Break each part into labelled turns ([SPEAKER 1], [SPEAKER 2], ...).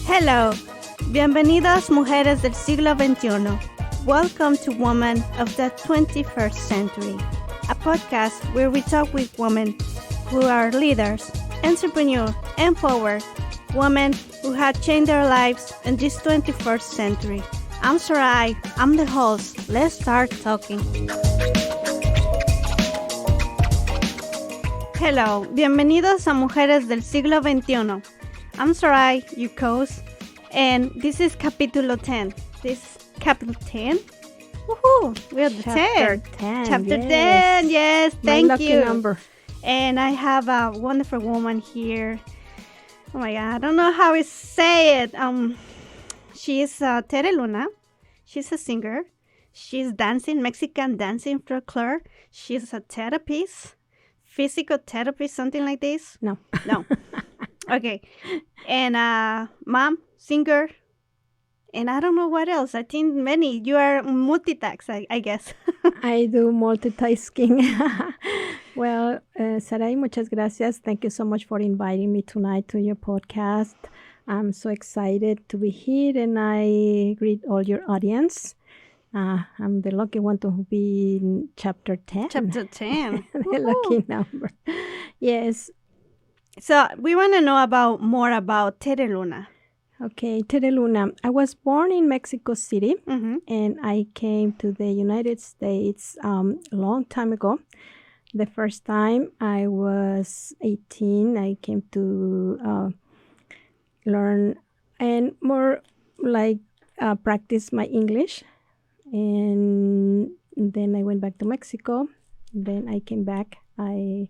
[SPEAKER 1] Hello, bienvenidas mujeres del siglo XXI. Welcome to Women of the 21st Century, a podcast where we talk with women who are leaders, entrepreneurs, empowered, women who have changed their lives in this 21st century. I'm Sarai, I'm the host. Let's start talking. Hello, bienvenidos a Mujeres del siglo XXI. I'm Sarai, your host, and this is Capítulo 10. This is Capítulo 10. Woohoo! We're at the 10.
[SPEAKER 2] 10.
[SPEAKER 1] Chapter 10, yes, thank
[SPEAKER 2] My lucky
[SPEAKER 1] you.
[SPEAKER 2] number.
[SPEAKER 1] And I have a wonderful woman here. Oh my God, I don't know how to say it. She's Tere Luna. She's a singer. She's dancing, Mexican dancing folklore. She's a therapist, physical therapist, something like this.
[SPEAKER 2] No.
[SPEAKER 1] Okay. And mom, singer, and I don't know what else. I think many. You are multitask, I guess.
[SPEAKER 2] I do multitasking. Well, Sarai, muchas gracias. Thank you so much for inviting me tonight to your podcast. I'm so excited to be here, and I greet all your audience. I'm the lucky one to be in chapter 10.
[SPEAKER 1] Chapter 10.
[SPEAKER 2] The lucky number. Yes.
[SPEAKER 1] So we want to know more about Tere Luna.
[SPEAKER 2] Okay, Tere Luna. I was born in Mexico City,
[SPEAKER 1] Mm-hmm.
[SPEAKER 2] and I came to the United States a long time ago. The first time I was 18, I came to learn and more like practice my English. And then I went back to Mexico. Then I came back. I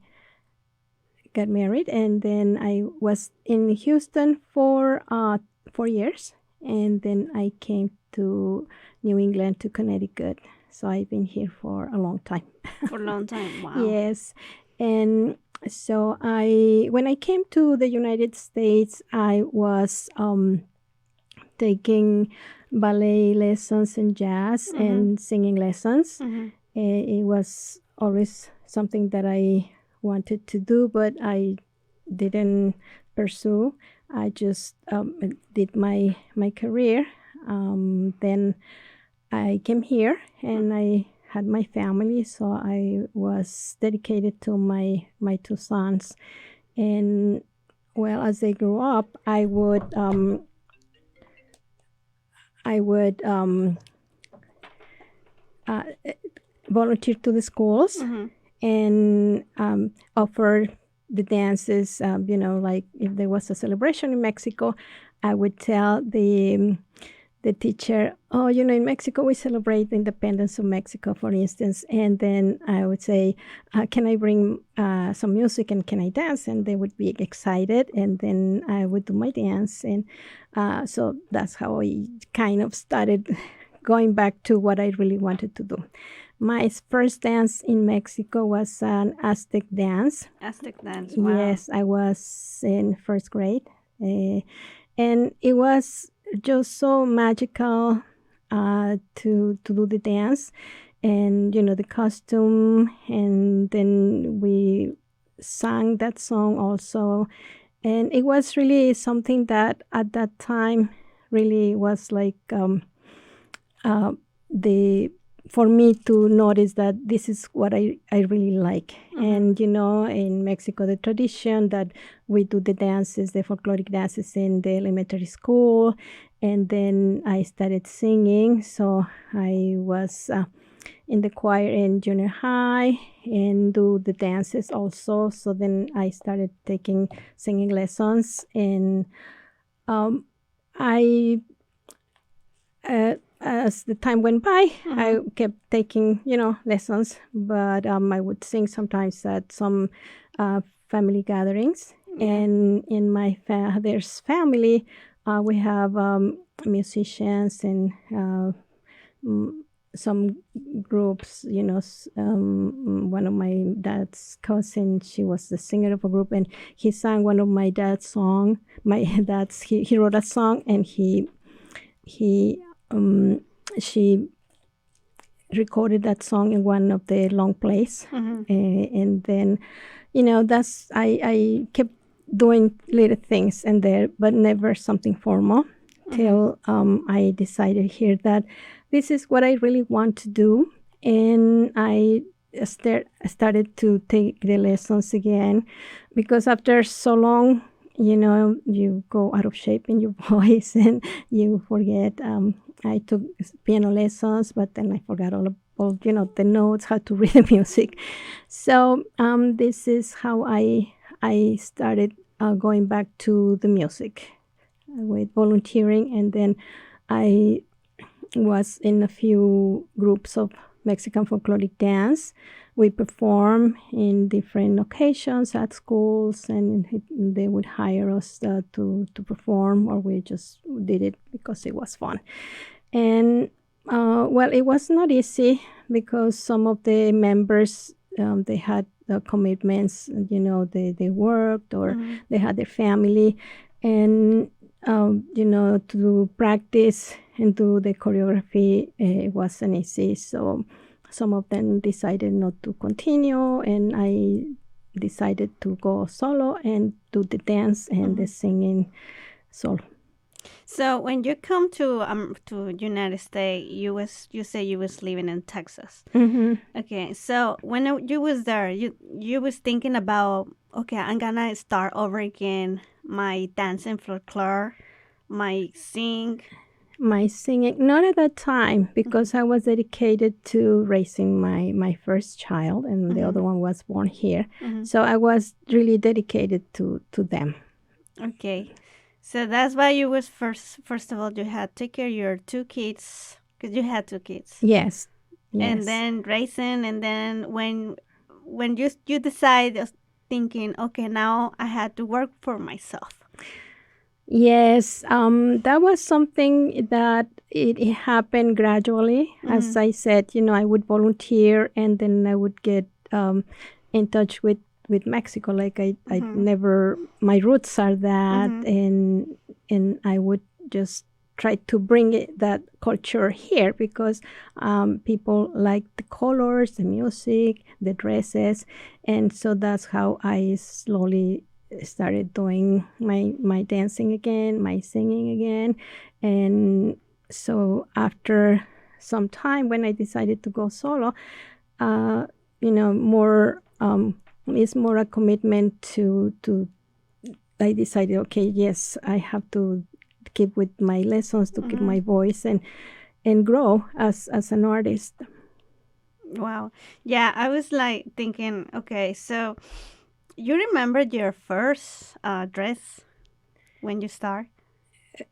[SPEAKER 2] got married, and then I was in Houston for 4 years, and then I came to New England, to Connecticut. So I've been here for a long time.
[SPEAKER 1] For a long time. Wow.
[SPEAKER 2] Yes, and so when I came to the United States, I was taking ballet lessons and jazz
[SPEAKER 1] Mm-hmm.
[SPEAKER 2] and singing lessons.
[SPEAKER 1] Mm-hmm.
[SPEAKER 2] It was always something that I wanted to do, but I didn't pursue. I just did my career. Then I came here, and I had my family, so I was dedicated to my two sons. And well, as they grew up, I would volunteer to the schools.
[SPEAKER 1] Mm-hmm.
[SPEAKER 2] And offer the dances, like if there was a celebration in Mexico, I would tell the teacher, in Mexico we celebrate the independence of Mexico, for instance. And then I would say, can I bring some music, and can I dance? And they would be excited, and then I would do my dance. And so that's how I kind of started going back to what I really wanted to do. My first dance in Mexico was an Aztec dance.
[SPEAKER 1] Aztec dance. Wow.
[SPEAKER 2] Yes, I was in first grade. And it was just so magical to do the dance. And, the costume. And then we sang that song also. And it was really something that at that time really was like for me to notice that this is what I really like.
[SPEAKER 1] Mm-hmm.
[SPEAKER 2] And, in Mexico, the tradition that we do the dances, the folkloric dances in the elementary school. And then I started singing. So I was in the choir in junior high and do the dances also. So then I started taking singing lessons. And as the time went by,
[SPEAKER 1] Mm-hmm.
[SPEAKER 2] I kept taking, lessons, but I would sing sometimes at some family gatherings.
[SPEAKER 1] Yeah.
[SPEAKER 2] And in my father's family, we have musicians and some groups, one of my dad's cousins, she was the singer of a group, and he sang one of my dad's song. He wrote a song, and she recorded that song in one of the long plays.
[SPEAKER 1] Mm-hmm.
[SPEAKER 2] And then, I kept doing little things in there, but never something formal. Till I decided here that this is what I really want to do, and I started to take the lessons again, because after so long, you go out of shape in your voice and you forget. I took piano lessons, but then I forgot all the notes, how to read the music. So this is how I started going back to the music with volunteering, and then I was in a few groups of Mexican folkloric dance. We perform in different occasions at schools, and they would hire us to perform, or we just did it because it was fun. And well, it was not easy because some of the members, they had commitments, they worked, or they had their family, and to practice and do the choreography, it wasn't easy. So some of them decided not to continue, and I decided to go solo and do the dance and the singing solo.
[SPEAKER 1] So when you come to United States, you say you was living in Texas. Okay, so when you was there, you was thinking about, okay, I'm gonna start over again my dancing folklore, my singing.
[SPEAKER 2] Not at that time, because I was dedicated to raising my first child, and the other one was born here. So I was really dedicated to them.
[SPEAKER 1] Okay. So that's why you was first of all, you had to take care of your two kids, because you had two kids.
[SPEAKER 2] Yes.
[SPEAKER 1] And then raising, and then when you decide thinking, okay, now I had to work for myself.
[SPEAKER 2] Yes, that was something that it happened gradually. As I said, I would volunteer, and then I would get in touch with Mexico. Like I never, my roots are that, and I would just try to bring that culture here, because people like the colors, the music, the dresses, and so that's how I slowly started doing my dancing again, my singing again. And so after some time, when I decided to go solo, more it's more a commitment to I decided, okay, yes, I have to keep with my lessons, to keep my voice and grow as an artist.
[SPEAKER 1] Wow. Yeah, I was like thinking, okay, so you remember your first dress when you start?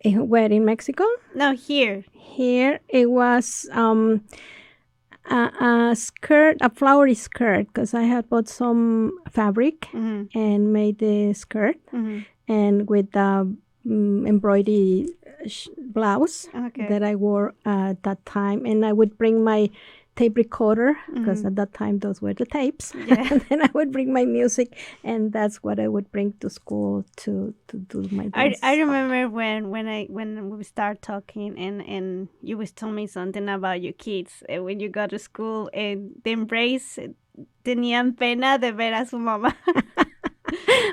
[SPEAKER 2] Where, in Mexico?
[SPEAKER 1] No, here.
[SPEAKER 2] Here it was a skirt, a flowery skirt, because I had bought some fabric and made the skirt, and with the embroidery blouse that I wore at that time. And I would bring my tape recorder, because at that time those were the tapes. And then I would bring my music, and that's what I would bring to school to do my dance.
[SPEAKER 1] I remember when we start talking, and you was telling me something about your kids, when you go to school, and the embrace, tenían pena de ver a su mamá.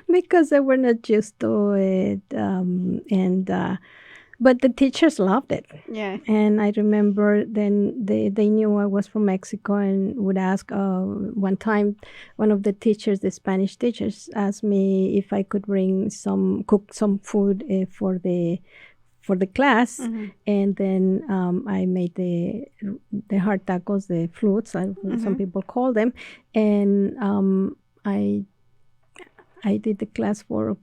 [SPEAKER 2] Because they were not used to it, but the teachers loved it.
[SPEAKER 1] Yeah.
[SPEAKER 2] And I remember then they knew I was from Mexico, and would ask, one time, one of the teachers, the Spanish teachers, asked me if I could cook some food for the class. And then I made the hard tacos, the flutes, some people call them. And I did the class for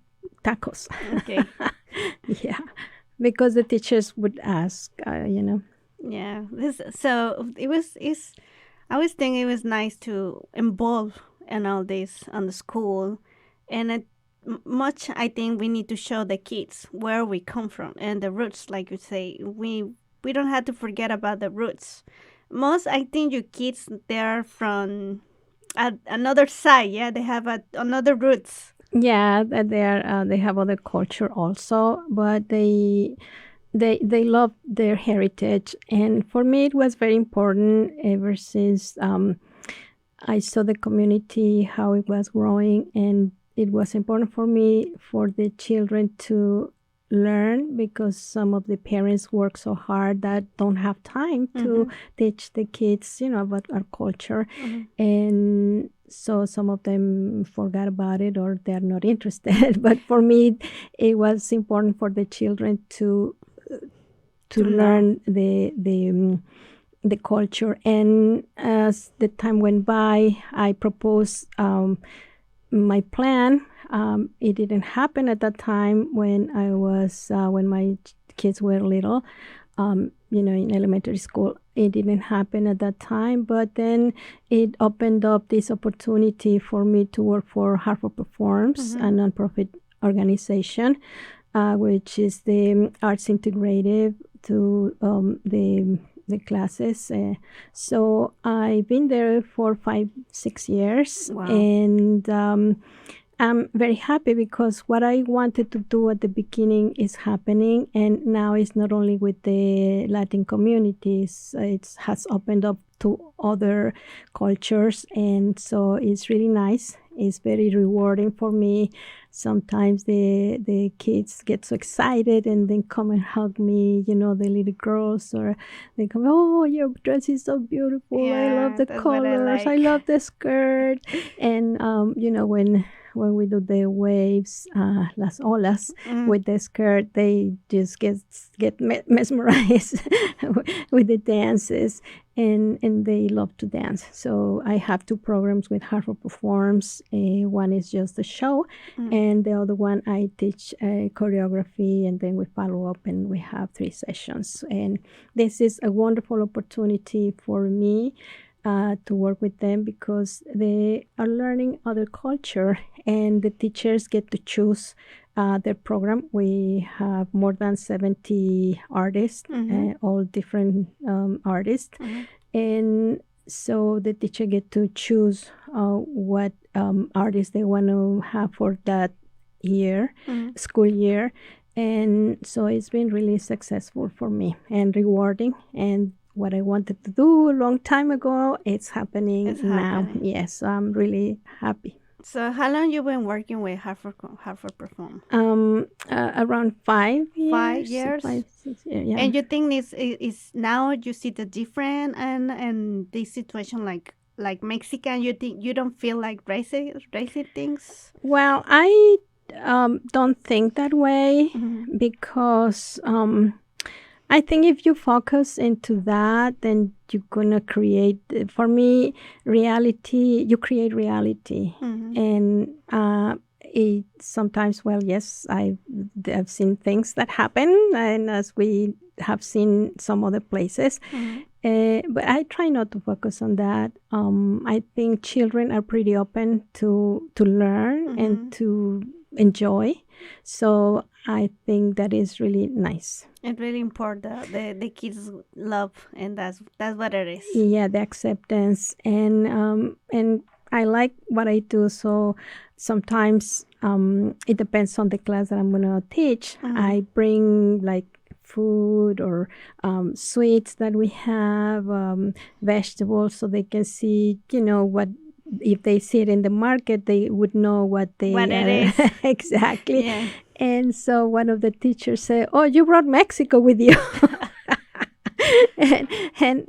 [SPEAKER 2] tacos.
[SPEAKER 1] Okay.
[SPEAKER 2] Yeah. Because the teachers would ask,
[SPEAKER 1] Yeah. So I was thinking it was nice to involve in all this on the school, and much I think we need to show the kids where we come from and the roots, like you say. We don't have to forget about the roots. Most, I think, your kids, they're from another side. Yeah, they have another roots.
[SPEAKER 2] Yeah, that they have other culture also, but they love their heritage. And for me, it was very important ever since I saw the community, how it was growing, and it was important for me for the children to learn, because some of the parents work so hard that don't have time to teach the kids, about our culture. And so some of them forgot about it, or they're not interested. But for me, it was important for the children to learn the culture. And as the time went by, I proposed my plan. It didn't happen at that time when I was when my kids were little, in elementary school. It didn't happen at that time, but then it opened up this opportunity for me to work for Harvard Performs, a nonprofit organization, which is the arts integrative to the classes. So I've been there for 5-6 years.
[SPEAKER 1] Wow.
[SPEAKER 2] And I'm very happy because what I wanted to do at the beginning is happening, and now it's not only with the Latin communities, it has opened up to other cultures, and so it's really nice. It's very rewarding for me. Sometimes the kids get so excited and then come and hug me, the little girls, or they come, oh, your dress is so beautiful. I love the colors. I love the skirt. And, when we do the waves, las olas, with the skirt, they just get mesmerized with the dances, and they love to dance. So I have 2 programs with Harvard Performs. One is just a show, and the other one I teach choreography, and then we follow up, and we have 3 sessions. And this is a wonderful opportunity for me to work with them, because they are learning other culture, and the teachers get to choose their program. We have more than 70 artists, all different artists. And so the teacher get to choose what artists they want to have for that year, school year. And so it's been really successful for me and rewarding. And what I wanted to do a long time ago, it's happening now. Yes, I'm really happy.
[SPEAKER 1] So how long you been working with Harvard Perform?
[SPEAKER 2] Around 5 years.
[SPEAKER 1] 5 years?
[SPEAKER 2] 5, 6 years, yeah.
[SPEAKER 1] And you think is now you see the difference and this situation like Mexican, you think you don't feel like racist things?
[SPEAKER 2] Well, I don't think that way, because I think if you focus into that, then you're gonna create, for me, reality. You create reality, and it sometimes. Well, yes, I've seen things that happen, and as we have seen some other places, but I try not to focus on that. I think children are pretty open to learn and to enjoy, so I think that is really nice.
[SPEAKER 1] It's really important. The kids love, and that's what it is.
[SPEAKER 2] Yeah, the acceptance, and I like what I do. So sometimes it depends on the class that I'm gonna teach. I bring like food or sweets that we have, vegetables, so they can see, what. If they see it in the market, they would know what it is. Exactly. Yeah. And so one of the teachers said, "Oh, you brought Mexico with you," and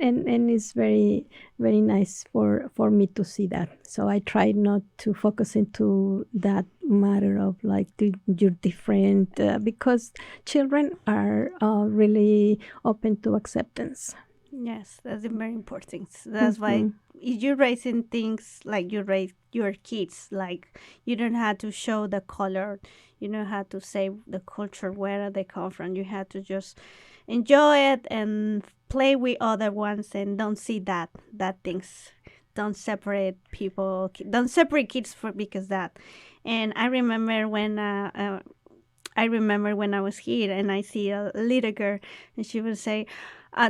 [SPEAKER 2] it's very, very nice for me to see that. So I try not to focus into that matter of like you're different, because children are really open to acceptance.
[SPEAKER 1] Yes, that's very important. That's why if you're raising things like you raise your kids, like you don't have to show the color, you don't have to say the culture, where they come from. You have to just enjoy it and play with other ones, and don't see that things. Don't separate people. Don't separate kids because that. And I remember when I was here and I see a little girl, and she would say,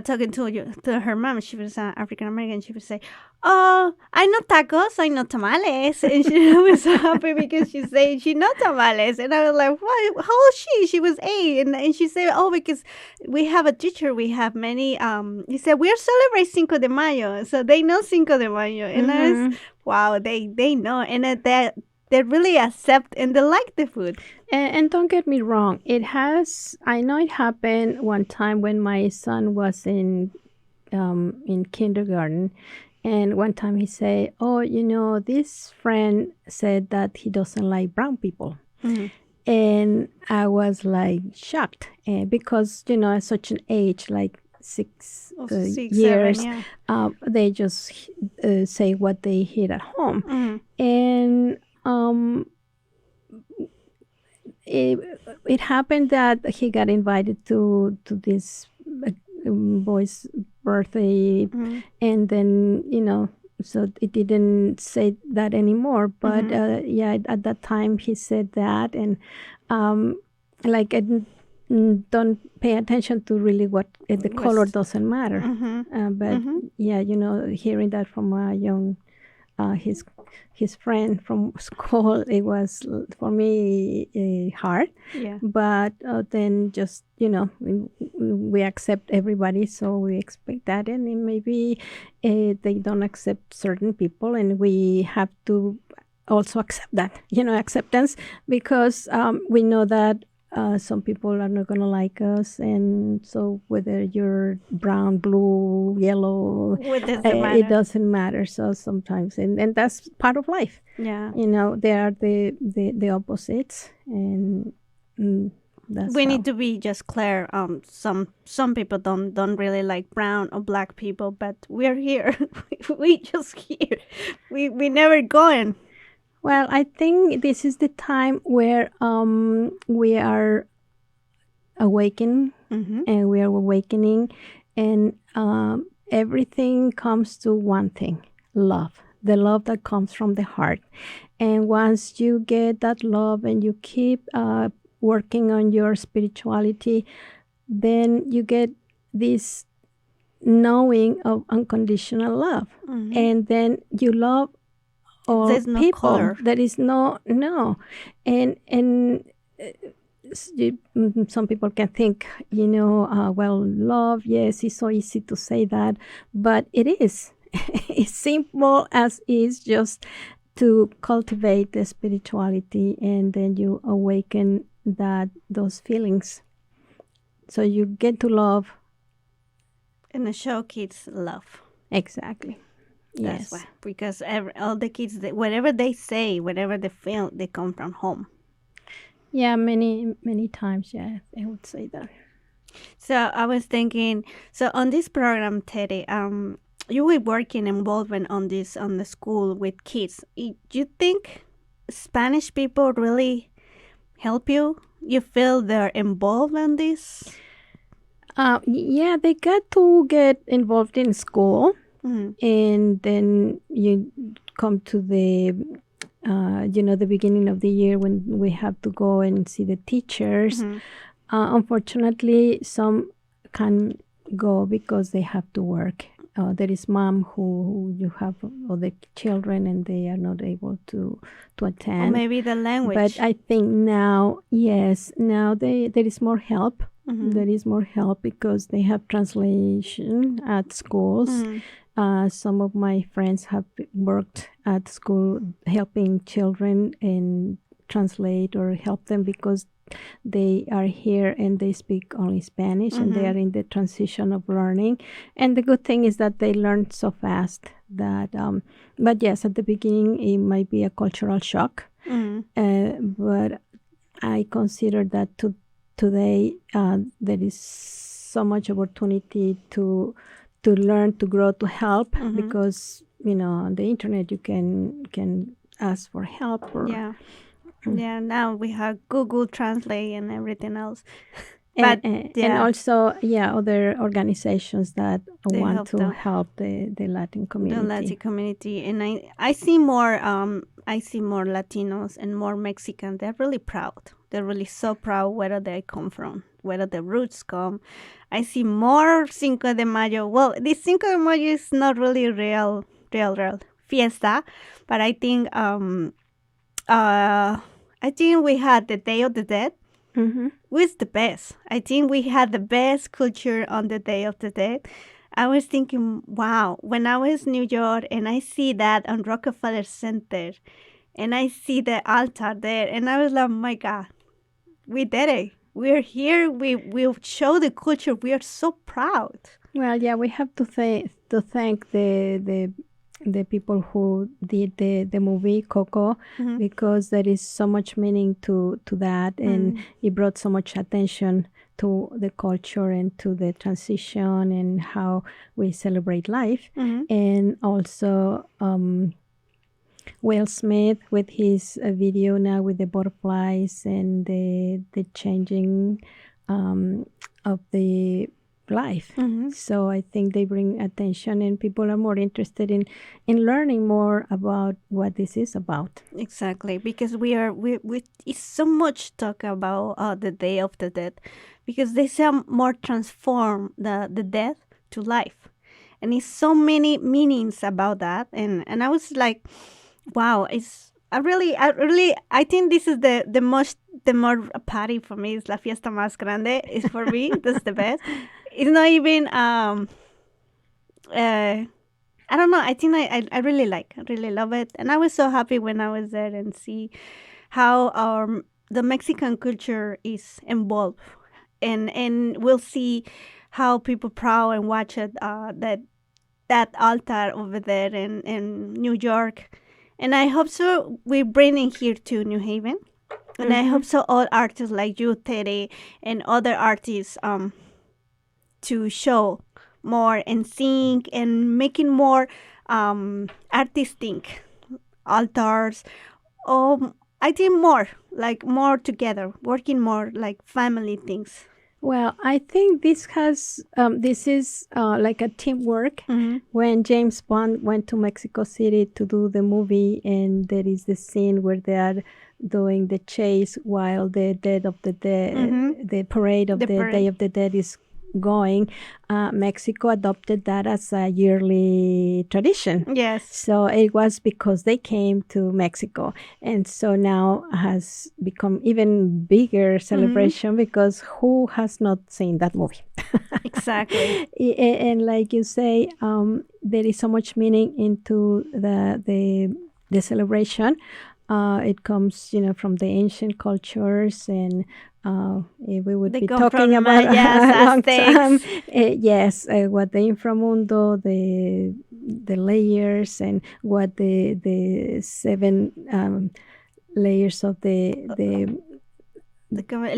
[SPEAKER 1] talking to her mom, she was African American. She would say, "Oh, I know tacos, I know tamales," and she was so happy because she said she know tamales. And I was like, "What? How old is she?" She was 8, and she said, "Oh, because we have a teacher. We have many." He said, "We are celebrating Cinco de Mayo, so they know Cinco de Mayo." And I was, wow, they know, and they really accept and they like the food.
[SPEAKER 2] And don't get me wrong, I know it happened one time when my son was in kindergarten. And one time he said, "Oh, this friend said that he doesn't like brown people."
[SPEAKER 1] Mhm.
[SPEAKER 2] And I was like shocked because, at such an age, like 6
[SPEAKER 1] Also 6, 7,
[SPEAKER 2] years,
[SPEAKER 1] yeah.
[SPEAKER 2] they just say what they hear at home.
[SPEAKER 1] Mhm.
[SPEAKER 2] And it happened that he got invited to this boy's birthday,
[SPEAKER 1] Mhm.
[SPEAKER 2] and then so it didn't say that anymore. But yeah, at that time he said that, and like I don't pay attention to really what the color doesn't matter. But yeah, hearing that from a young his friend from school, it was for me hard.
[SPEAKER 1] Yeah.
[SPEAKER 2] But then just we accept everybody, so we expect that, and then maybe they don't accept certain people, and we have to also accept that, acceptance, because we know that some people are not going to like us, and so whether you're brown, blue, yellow, it doesn't matter. So sometimes, and that's part of life.
[SPEAKER 1] Yeah.
[SPEAKER 2] They are the opposites, and that's
[SPEAKER 1] We need to be just clear. Some people don't really like brown or black people, but we're here. We just here. We never going.
[SPEAKER 2] Well, I think this is the time where we are awakening, and we are awakening, and everything comes to one thing: love. The love that comes from the heart. And once you get that love and you keep working on your spirituality, then you get this knowing of unconditional love. And then you love all
[SPEAKER 1] There's no
[SPEAKER 2] people.
[SPEAKER 1] color.
[SPEAKER 2] There is no. And some people can think, well, love, yes, it's so easy to say that, but it is. It's simple as is, just to cultivate the spirituality, and then you awaken those feelings. So you get to love.
[SPEAKER 1] And the show kids love.
[SPEAKER 2] Exactly.
[SPEAKER 1] That's
[SPEAKER 2] Yes.
[SPEAKER 1] why. Because all the kids, whatever they say, whatever they feel, they come from home.
[SPEAKER 2] Yeah, many times, yeah, I would say that.
[SPEAKER 1] So I was thinking, so on this program, Tere, you were working involvement on the school with kids. Do you think Spanish people really help you? You feel they're involved in this?
[SPEAKER 2] Yeah, they got to get involved in school, and then you come to the the beginning of the year when we have to go and see the teachers. Unfortunately, some can't go because they have to work. There is mom who you have other children and they are not able to attend.
[SPEAKER 1] Or maybe the language.
[SPEAKER 2] But I think now, yes, now there is more help. There is more help because they have translation at schools. Some of my friends have worked at school helping children and translate or help them because they are here and they speak only Spanish and they are in the transition of learning. And the good thing is that they learn so fast that, but yes, at the beginning it might be a cultural shock. But I consider that today there is so much opportunity to learn, to grow, to help because on the internet you can ask for help.
[SPEAKER 1] Yeah, now we have Google Translate and everything else.
[SPEAKER 2] And also, other organizations that want to help the Latin community.
[SPEAKER 1] The Latin community, and I see more Latinos and more Mexicans. They're really proud. They're really so proud where they come from, where the roots come. I see more Cinco de Mayo. Well, this Cinco de Mayo is not really real fiesta, but I think we had the Day of the Dead. Was the best. I think we had the best culture on the Day of the Dead. I was thinking, wow, when I was in New York and I see that on Rockefeller Center, and I see the altar there, and I was like, oh my God, we did it. We're here. We show the culture. We are so proud.
[SPEAKER 2] Well, yeah, we have to thank the people who did the movie Coco, because there is so much meaning to that, and it brought so much attention to the culture and to the transition and how we celebrate life. And also Will Smith with his video now with the butterflies and the changing of the life. So I think they bring attention, and people are more interested in learning more about what this is about.
[SPEAKER 1] Exactly, because we it's so much talk about the Day of the Dead, because they say more transform the death to life, and it's so many meanings about that, and I was like, wow, I think this is the more party for me. Is la fiesta más grande is for me. That's the best. It's not even I don't know. I think I really love it, and I was so happy when I was there and see how the Mexican culture is involved, and we'll see how people proud and watch it that altar over there in New York, and I hope so we bring it here to New Haven, and I hope so all artists like you, Tere, and other artists to show more and sing and making more artistic altars. I think more together, working more like family things.
[SPEAKER 2] Well, I think this is like a teamwork. When James Bond went to Mexico City to do the movie, and there is the scene where they are doing the chase while the Day of the Day of the Dead is going. Mexico adopted that as a yearly tradition.
[SPEAKER 1] Yes.
[SPEAKER 2] So it was because they came to Mexico, and so now has become even bigger celebration, because who has not seen that movie?
[SPEAKER 1] Exactly.
[SPEAKER 2] And like you say, there is so much meaning into the celebration. It comes, from the ancient cultures, and we would be talking about a long time. Yes, what the inframundo, the layers, and what the seven layers of
[SPEAKER 1] el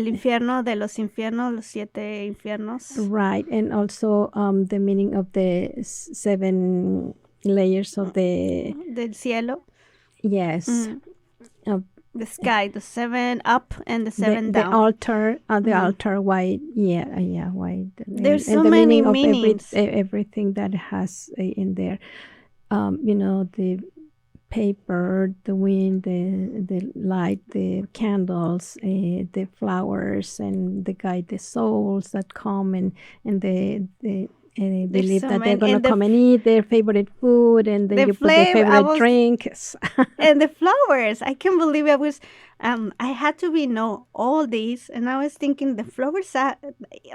[SPEAKER 1] infierno de los infiernos, los 7 infiernos.
[SPEAKER 2] Right, and also the meaning of the 7 layers of
[SPEAKER 1] del cielo.
[SPEAKER 2] Yes.
[SPEAKER 1] The sky, the 7 up and the 7 down.
[SPEAKER 2] The altar, white, white.
[SPEAKER 1] There's so many meanings.
[SPEAKER 2] Everything that has in there, the paper, the wind, the light, the candles, the flowers, and the souls that come and they believe that they're going to come and eat their favorite food, and then you put their favorite drinks.
[SPEAKER 1] And the flowers. I can't believe I had to know all these, and I was thinking the flowers are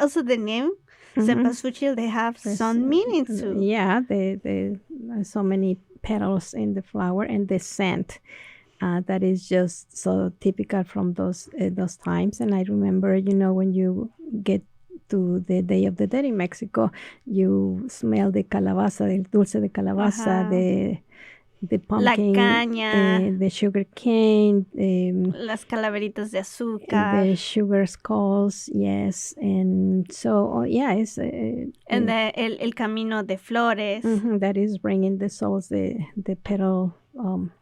[SPEAKER 1] also the name. Cempasúchil, they have some meaning too.
[SPEAKER 2] Yeah, they so many petals in the flower, and the scent. That is just so typical from those times. And I remember, when you get to the Day of the Dead in Mexico, you smell the calabaza, the dulce de calabaza, the pumpkin,
[SPEAKER 1] la caña,
[SPEAKER 2] the sugar cane,
[SPEAKER 1] las calaveritas de azúcar,
[SPEAKER 2] the sugar skulls, yes, and so it's
[SPEAKER 1] and el camino de flores,
[SPEAKER 2] that is bringing the souls, the petal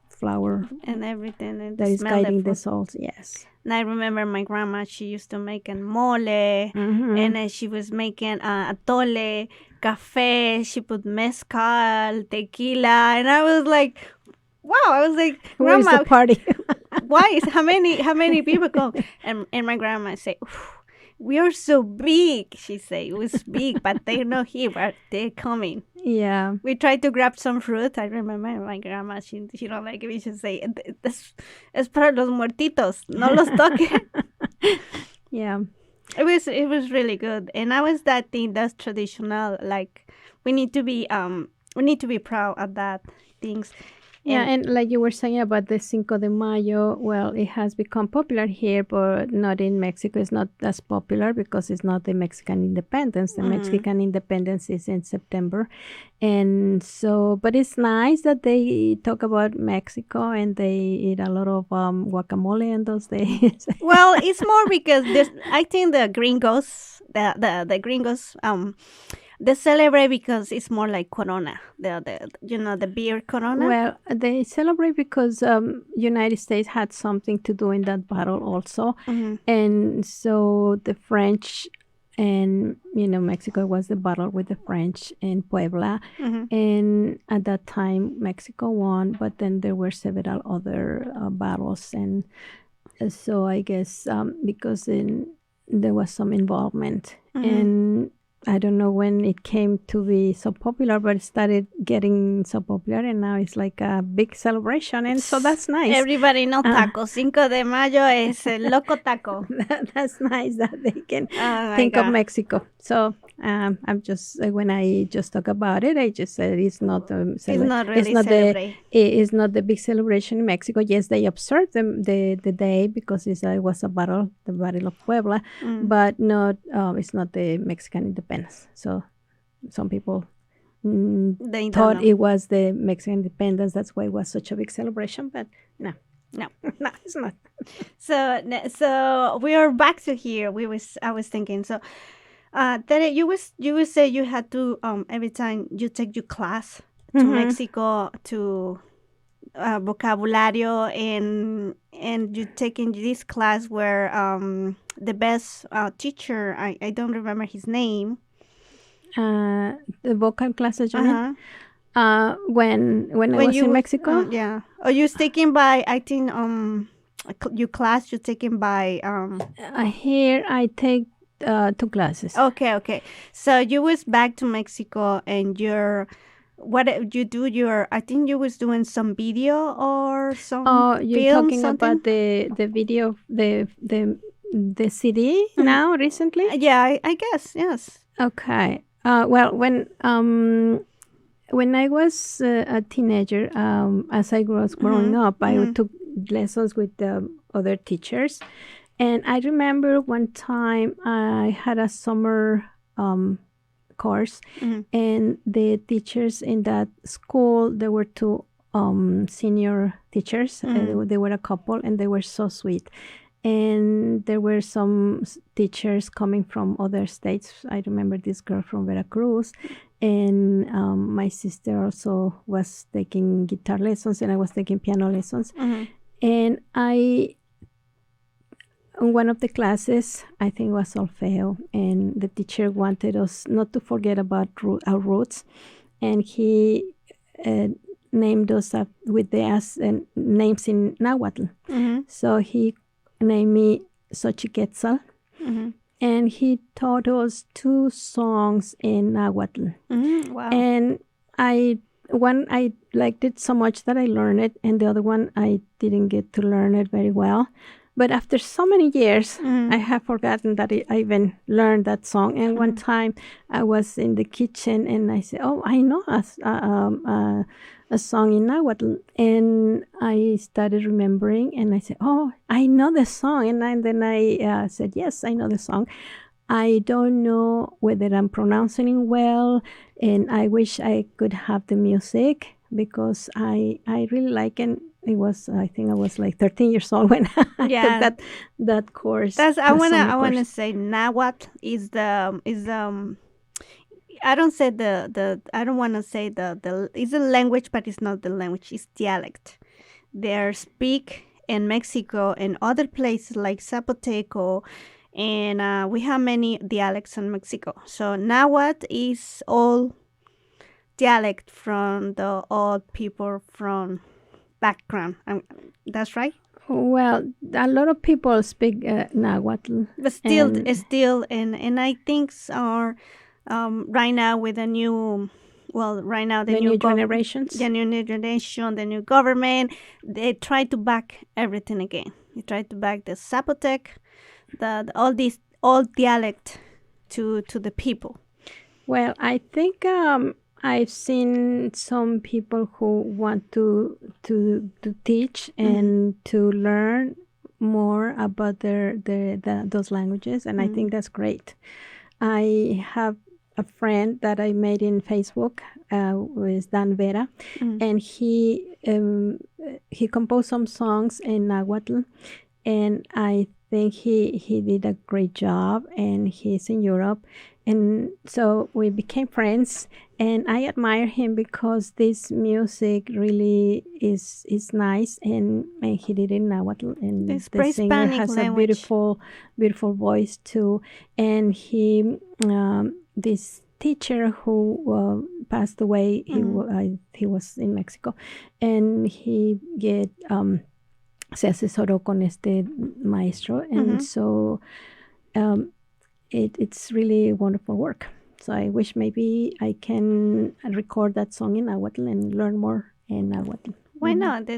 [SPEAKER 2] flower,
[SPEAKER 1] and everything, and
[SPEAKER 2] that is guiding the souls, yes.
[SPEAKER 1] And I remember my grandma, she used to make a mole, and then she was making atole, café, she put mezcal, tequila, and I was like, wow, Grandma,
[SPEAKER 2] where's the party?
[SPEAKER 1] Why? How many people come? And my grandma say, we are so big, she said. It was big, but they're not here, but they're coming.
[SPEAKER 2] Yeah.
[SPEAKER 1] We tried to grab some fruit. I remember my grandma, she don't like it. We should say, es para los muertitos, no los toque.
[SPEAKER 2] Yeah.
[SPEAKER 1] It was really good. And I was that thing that's traditional. Like, we need to be proud of that things.
[SPEAKER 2] Yeah, and like you were saying about the Cinco de Mayo, well, it has become popular here, but not in Mexico. It's not as popular because it's not the Mexican independence. The Mexican independence is in September. And so, but it's nice that they talk about Mexico and they eat a lot of guacamole on those days.
[SPEAKER 1] Well, it's more because I think the gringos, the gringos, they celebrate because it's more like Corona, the beer Corona.
[SPEAKER 2] Well, they celebrate because United States had something to do in that battle also, and so the French and Mexico was the battle with the French in Puebla, and at that time Mexico won, but then there were several other battles, and so I guess because there was some involvement and. I don't know when it came to be so popular, but it started getting so popular, and now it's like a big celebration, and so that's nice.
[SPEAKER 1] Everybody knows taco. Cinco de Mayo es el loco taco.
[SPEAKER 2] That's nice that they can think of Mexico. So I'm just when I just talk about it, I just said it's not
[SPEAKER 1] it's not really
[SPEAKER 2] it's not the big celebration in Mexico. Yes, they observed the day because it was the Battle of Puebla, but not it's not the Mexican independence. So some people thought it was the Mexican independence. That's why it was such a big celebration. But no, it's not.
[SPEAKER 1] So we are back to here. I was thinking. So, Tere, you would say you had to every time you take your class to Mexico to vocabulario and you taking this class where the best teacher I don't remember his name.
[SPEAKER 2] The vocal classes, you mean? When I was in Mexico?
[SPEAKER 1] Yeah. Or you taken by, I think, your class you're taken by...
[SPEAKER 2] Here I take 2 classes.
[SPEAKER 1] Okay. So you was back to Mexico and what you do? I think you was doing some video or some
[SPEAKER 2] you're
[SPEAKER 1] film,
[SPEAKER 2] talking
[SPEAKER 1] something?
[SPEAKER 2] about the video, the CD now, recently?
[SPEAKER 1] Yeah, I guess, yes.
[SPEAKER 2] Okay. Well, when I was a teenager, as I was growing up, I took lessons with other teachers. And I remember one time I had a summer course, and the teachers in that school, there were 2 senior teachers. They were a couple, and they were so sweet. And there were some teachers coming from other states. I remember this girl from Veracruz, and my sister also was taking guitar lessons, and I was taking piano lessons. And in one of the classes, I think it was solfeo, and the teacher wanted us not to forget about our roots, and he named us up with the names in Nahuatl. So he named me Xochiquetzal, and he taught us 2 songs in Nahuatl.
[SPEAKER 1] Wow.
[SPEAKER 2] And one I liked it so much that I learned it, and the other one I didn't get to learn it very well. But after so many years, I have forgotten that I even learned that song. And one time I was in the kitchen and I said, "Oh, I know a song in Nahuatl." And I started remembering, and I said, "Oh, I know the song." And then I said, "Yes, I know the song. I don't know whether I'm pronouncing it well, and I wish I could have the music because I really like it." I think I was like 13 years old when I took that course.
[SPEAKER 1] I wanna say Nahuatl is the I don't say I don't want to say the it's a language, but it's not the language. It's dialect. They speak in Mexico and other places like Zapoteco, and we have many dialects in Mexico. So Nahuatl is all dialect from the old people from background. That's right.
[SPEAKER 2] Well, a lot of people speak Nahuatl,
[SPEAKER 1] but still, and I think right now with the new, right now
[SPEAKER 2] the new generations,
[SPEAKER 1] the new generation, the new government, they try to back everything again. They try to back the Zapotec, all these old dialect to the people.
[SPEAKER 2] Well, I think I've seen some people who want to teach and to learn more about those languages, and I think that's great. I have a friend that I made in Facebook with Dan Vera, and he composed some songs in Nahuatl, and I think he did a great job, and he's in Europe, and so we became friends, and I admire him because this music really is nice, and he did it in Nahuatl, and
[SPEAKER 1] This
[SPEAKER 2] the singer
[SPEAKER 1] pre-Hispanic
[SPEAKER 2] has
[SPEAKER 1] language.
[SPEAKER 2] a beautiful voice too, and he this teacher who passed away, he was in Mexico, and he se asesoró con este maestro, and so it's really wonderful work. So I wish maybe I can record that song in Nahuatl and learn more in Nahuatl.
[SPEAKER 1] Why not?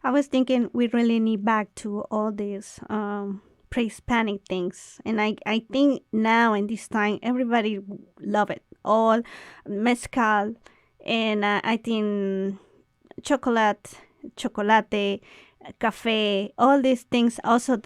[SPEAKER 1] I was thinking we really need back to all these pre-Hispanic things, and I think now in this time everybody love it. All mezcal, and I think chocolate, cafe, all these things. Also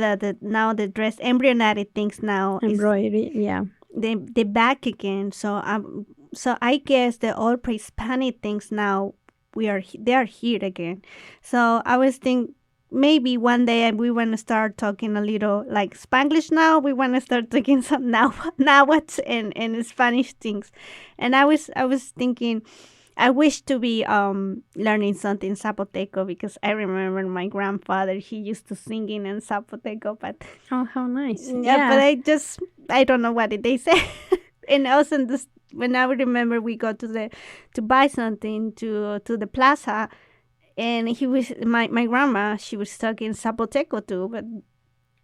[SPEAKER 1] now the dress embryonic things now
[SPEAKER 2] embroidery, yeah.
[SPEAKER 1] They back again. So I guess the all pre-Hispanic things now they are here again. So I was thinking maybe one day we want to start talking a little like Spanglish now. We want to start talking some Nahuatl and Spanish things. And I was thinking I wish to be learning something Zapoteco because I remember my grandfather, he used to singing in Zapoteco, but
[SPEAKER 2] oh, how nice.
[SPEAKER 1] Yeah, but I don't know what did they say. And also when I remember we go to buy something to the plaza, and he was my grandma, she was talking Zapoteco too, but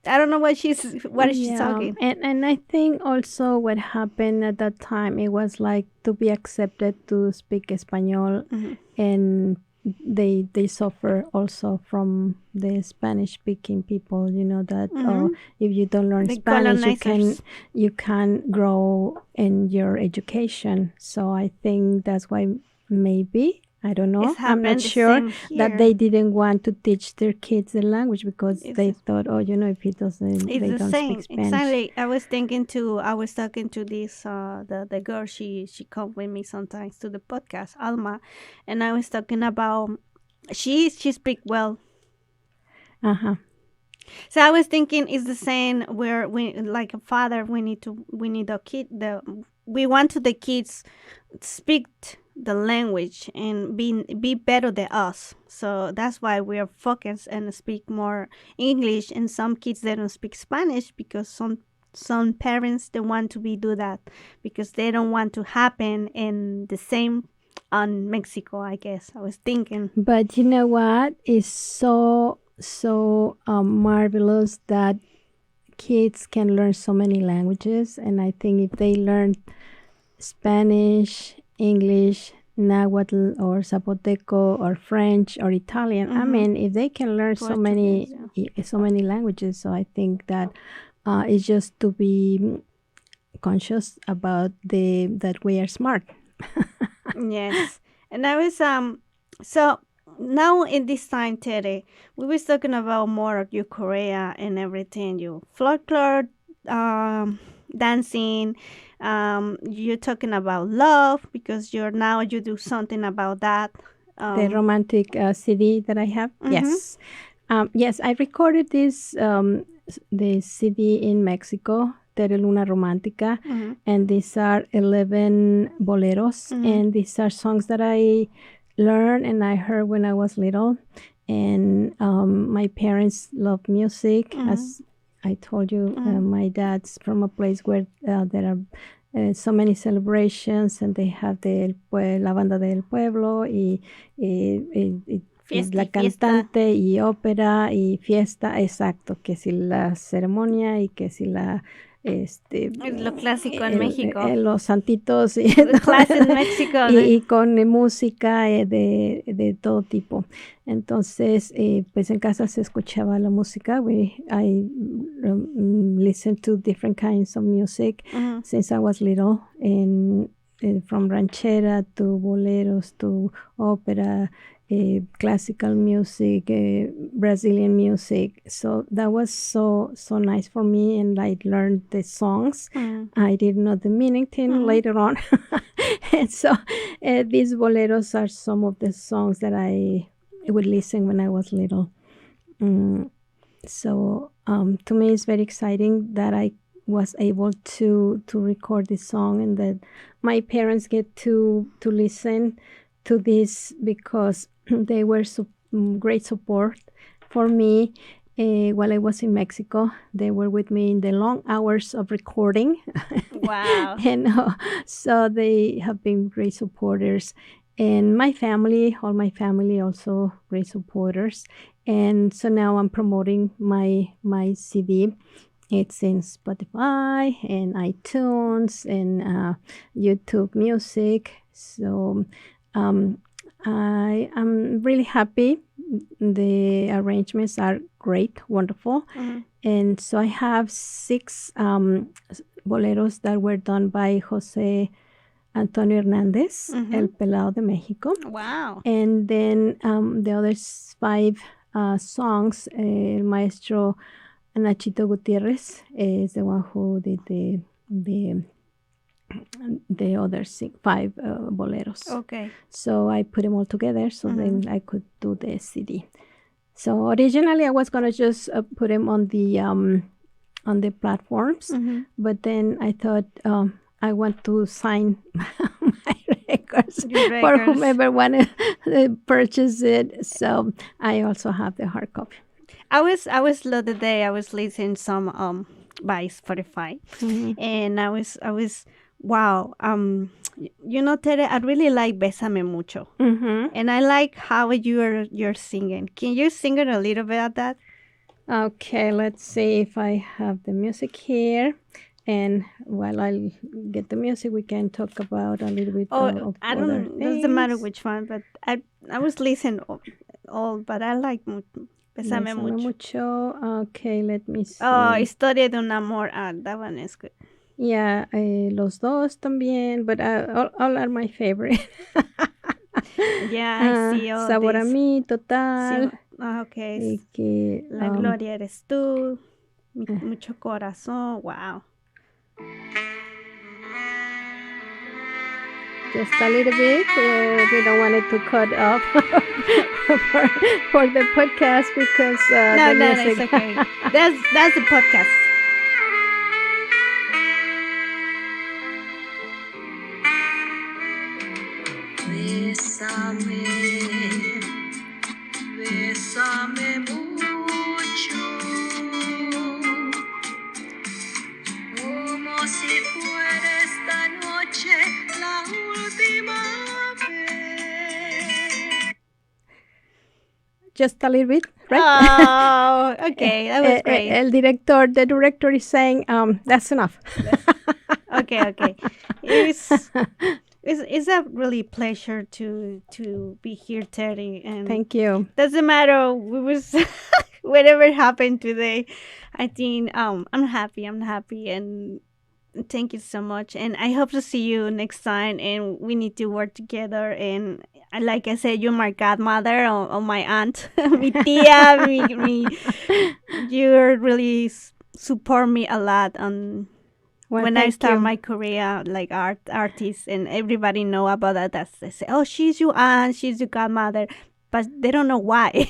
[SPEAKER 1] I don't know what is she talking.
[SPEAKER 2] And I think also what happened at that time, it was like to be accepted to speak Espanol, and they suffer also from the Spanish speaking people, that if you don't learn Spanish, you can grow in your education. So I think that's why maybe, I don't know, I'm not sure, that they didn't want to teach their kids the language because they thought, if he doesn't, they don't speak Spanish.
[SPEAKER 1] Exactly. I was talking to this the girl, she come with me sometimes to the podcast, Alma, and I was talking about she speak well. So I was thinking it's the same where we, like a father, we need a kid, we want to the kids speak the language and be better than us. So that's why we are focused and speak more English, and some kids, they don't speak Spanish because some parents, they want to do that because they don't want to happen in the same on Mexico, I guess. I was thinking.
[SPEAKER 2] But you know what is so marvelous, that kids can learn so many languages, and I think if they learn Spanish, English, Nahuatl, or Zapoteco, or French, or Italian, I mean, if they can learn so many languages, so I think that it's just to be conscious about that we are smart.
[SPEAKER 1] Yes. And I was so now in this time, Tere, we was talking about more of your Korea and everything, your folklore, dancing, you're talking about love because you do something about that.
[SPEAKER 2] The romantic CD that I have. Yes. Yes, I recorded this the CD in Mexico, Tere Luna Romántica, and these are 11 boleros, and these are songs that I learned and I heard when I was little, and my parents love music. As I told you, my dad's from a place where there are so many celebrations, and they have la banda del pueblo y la cantante y ópera y fiesta, exacto, que si la ceremonia y que si la
[SPEAKER 1] es lo clásico en México,
[SPEAKER 2] los santitos y,
[SPEAKER 1] en México, ¿no?
[SPEAKER 2] y con música de todo tipo. Entonces, pues en casa se escuchaba la música. I listened to different kinds of music since I was little, and from ranchera to boleros to opera, classical music, Brazilian music. So that was so nice for me, and I learned the songs. I didn't know the meaning till later on. And so these boleros are some of the songs that I would listen when I was little. So to me, it's very exciting that I was able to record this song, and that my parents get to listen to this, because they were great support for me while I was in Mexico. They were with me in the long hours of recording.
[SPEAKER 1] Wow.
[SPEAKER 2] And so they have been great supporters. And my family, all my family, also great supporters. And so now I'm promoting my CD. It's in Spotify and iTunes and YouTube Music. So I am really happy. The arrangements are great, wonderful. And so I have 6 boleros that were done by Jose Antonio Hernandez, El Pelado de Mexico.
[SPEAKER 1] Wow.
[SPEAKER 2] And then the other 5 songs, El Maestro Nachito Gutierrez is the one who did the other 5 boleros.
[SPEAKER 1] Okay.
[SPEAKER 2] So I put them all together, so then I could do the CD. So originally I was gonna just put them on the platforms, but then I thought I want to sign my records for whomever want to purchase it. So I also have the hard copy.
[SPEAKER 1] I was the other day I was listening some by Spotify, and I was wow. You know, Tere, I really like Bésame Mucho, and I like how you're singing. Can you sing it a little bit of that?
[SPEAKER 2] Okay, let's see if I have the music here. And while I get the music, we can talk about a little bit of
[SPEAKER 1] I
[SPEAKER 2] other
[SPEAKER 1] don't.
[SPEAKER 2] things.
[SPEAKER 1] Doesn't matter which one, but I was listening all, but I like Bésame
[SPEAKER 2] Mucho. Okay, let me see.
[SPEAKER 1] Oh, Historia de un Amor. That one is good.
[SPEAKER 2] Yeah, Los Dos también, but all are my favorite.
[SPEAKER 1] Yeah, I see all
[SPEAKER 2] Sabor a
[SPEAKER 1] this.
[SPEAKER 2] mí, Total.
[SPEAKER 1] Okay.
[SPEAKER 2] Que,
[SPEAKER 1] La Gloria eres tú. Mucho corazón. Wow.
[SPEAKER 2] Just a little bit. We don't want it to cut off for the podcast, because
[SPEAKER 1] no, it's okay. That's the podcast.
[SPEAKER 3] Bésame, bésame mucho, como si fuera esta noche la última vez.
[SPEAKER 2] Just a little bit, right?
[SPEAKER 1] Oh, okay, that was great.
[SPEAKER 2] The director is saying, that's enough.
[SPEAKER 1] Okay. It's a really pleasure to be here, Tere. And
[SPEAKER 2] thank you.
[SPEAKER 1] Doesn't matter whatever happened today. I think I'm happy, and thank you so much. And I hope to see you next time. And we need to work together. And like I said, you're my godmother or my aunt, mi tía, you really support me a lot on.
[SPEAKER 2] Well,
[SPEAKER 1] when I start my career like artist, and everybody know about that, they say, oh, she's your aunt, she's your godmother, but they don't know why.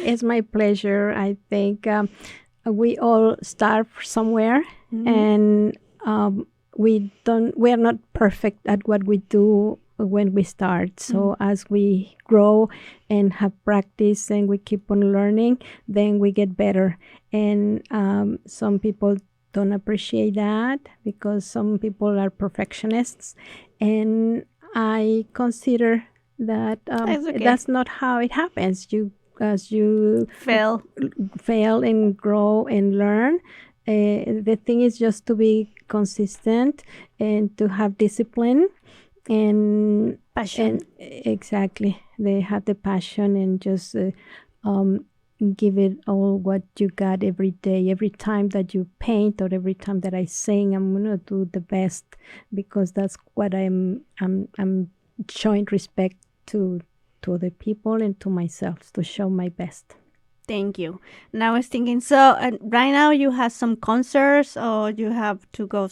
[SPEAKER 2] It's my pleasure. I think we all start somewhere, and we are not perfect at what we do when we start. So as we grow and have practice and we keep on learning, then we get better. And some people don't appreciate that, because some people are perfectionists, and I consider that that's not how it happens. As you
[SPEAKER 1] fail
[SPEAKER 2] and grow and learn, the thing is just to be consistent and to have discipline and
[SPEAKER 1] passion.
[SPEAKER 2] And exactly, they have the passion, and just give it all what you got every day. Every time that you paint or every time that I sing, I'm gonna do the best because that's what I'm showing respect to other people and to myself to show my best.
[SPEAKER 1] Thank you. And I was thinking, so right now you have some concerts or you have to go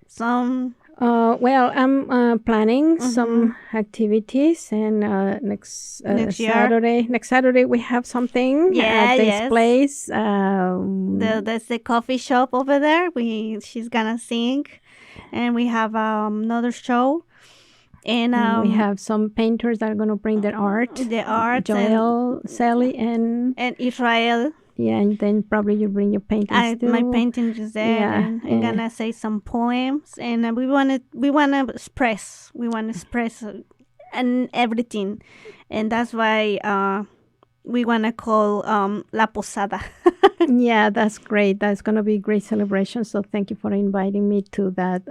[SPEAKER 1] some.
[SPEAKER 2] Well, I'm planning some activities, and next
[SPEAKER 1] Next year?
[SPEAKER 2] Saturday we have something
[SPEAKER 1] Yeah,
[SPEAKER 2] at this
[SPEAKER 1] yes.
[SPEAKER 2] place.
[SPEAKER 1] There's the coffee shop over there. She's gonna sing, and we have another show, and
[SPEAKER 2] we have some painters that are gonna bring their art.
[SPEAKER 1] the art,
[SPEAKER 2] Joel, Sally, and
[SPEAKER 1] Israel.
[SPEAKER 2] yeah, and then probably you bring your paintings too.
[SPEAKER 1] My painting is there,
[SPEAKER 2] Yeah,
[SPEAKER 1] and I'm gonna say some poems, and we wanna express, and everything, and that's why we wanna call La Posada.
[SPEAKER 2] Yeah, that's great. That's gonna be a great celebration. So thank you for inviting me to that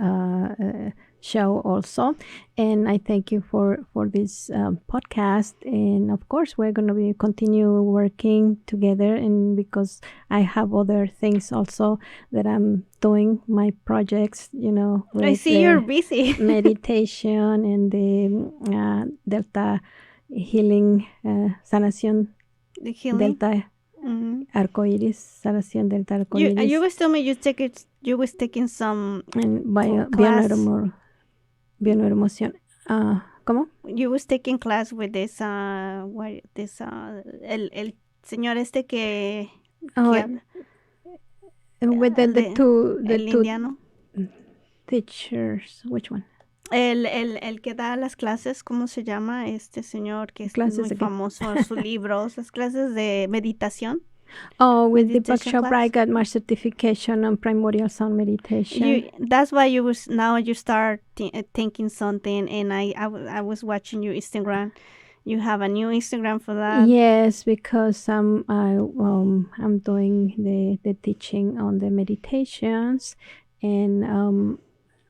[SPEAKER 2] show also, and I thank you for this podcast. And of course, we're gonna be continue working together, and because I have other things also that I'm doing my projects.
[SPEAKER 1] I see you're busy.
[SPEAKER 2] meditation and the Delta healing sanación.
[SPEAKER 1] The healing.
[SPEAKER 2] Delta arcoiris, sanación delta arcoiris.
[SPEAKER 1] You was telling me you was taking some
[SPEAKER 2] and
[SPEAKER 1] class.
[SPEAKER 2] bioneuromocion. ¿Cómo?
[SPEAKER 1] You was taking class with this el señor este que habla.
[SPEAKER 2] With the two
[SPEAKER 1] indiano.
[SPEAKER 2] Teachers. Which one?
[SPEAKER 1] El que da las clases, ¿cómo se llama? Este señor que es muy famoso en sus libros, las clases de meditación.
[SPEAKER 2] Oh, with the workshop, I got my certification on primordial sound meditation.
[SPEAKER 1] That's why you start thinking something, and I was watching your Instagram. You have a new Instagram for that.
[SPEAKER 2] Yes, because I'm doing the teaching on the meditations and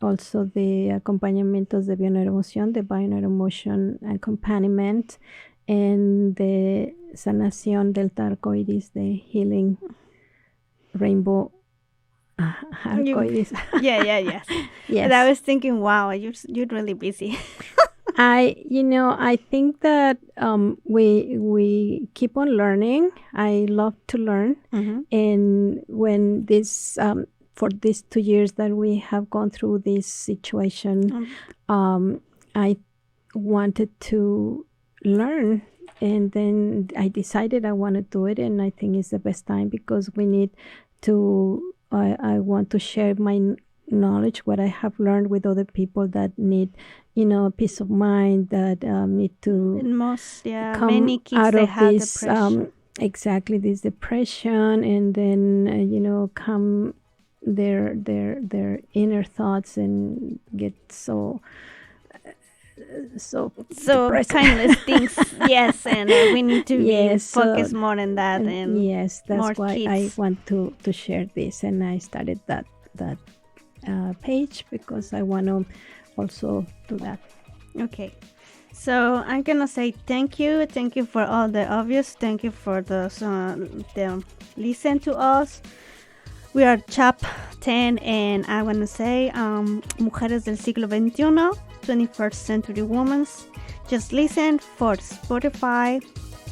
[SPEAKER 2] also the acompañamientos de bioneuromoción, the bioneuromotion accompaniment, and the sanación delta arcoiris, the healing rainbow arcoiris.
[SPEAKER 1] Yes. And I was thinking, wow, you're really busy.
[SPEAKER 2] I think that we keep on learning. I love to learn, and when this for these 2 years that we have gone through this situation, I wanted to learn, and then I decided I want to do it, and I think it's the best time because we need to. I want to share my knowledge, what I have learned with other people that need, peace of mind, that need to come
[SPEAKER 1] many kids
[SPEAKER 2] out of this
[SPEAKER 1] depression.
[SPEAKER 2] Exactly this depression, and then come their inner thoughts and get so
[SPEAKER 1] kindness things. Yes, and we need to be focused more on that, and
[SPEAKER 2] yes, that's why
[SPEAKER 1] kids.
[SPEAKER 2] I want to share this, and I started that page because I want to also do that.
[SPEAKER 1] Okay, so I'm gonna say thank you for all the obvious. Thank you for the listen to us. We are Chap 10, and I want to say Mujeres del Siglo XXI, 21st Century Women. Just listen for Spotify,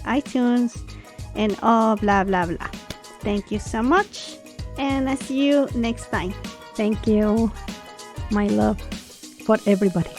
[SPEAKER 1] iTunes, and all blah blah blah. Thank you so much, and I see you next time.
[SPEAKER 2] Thank you. My love for everybody.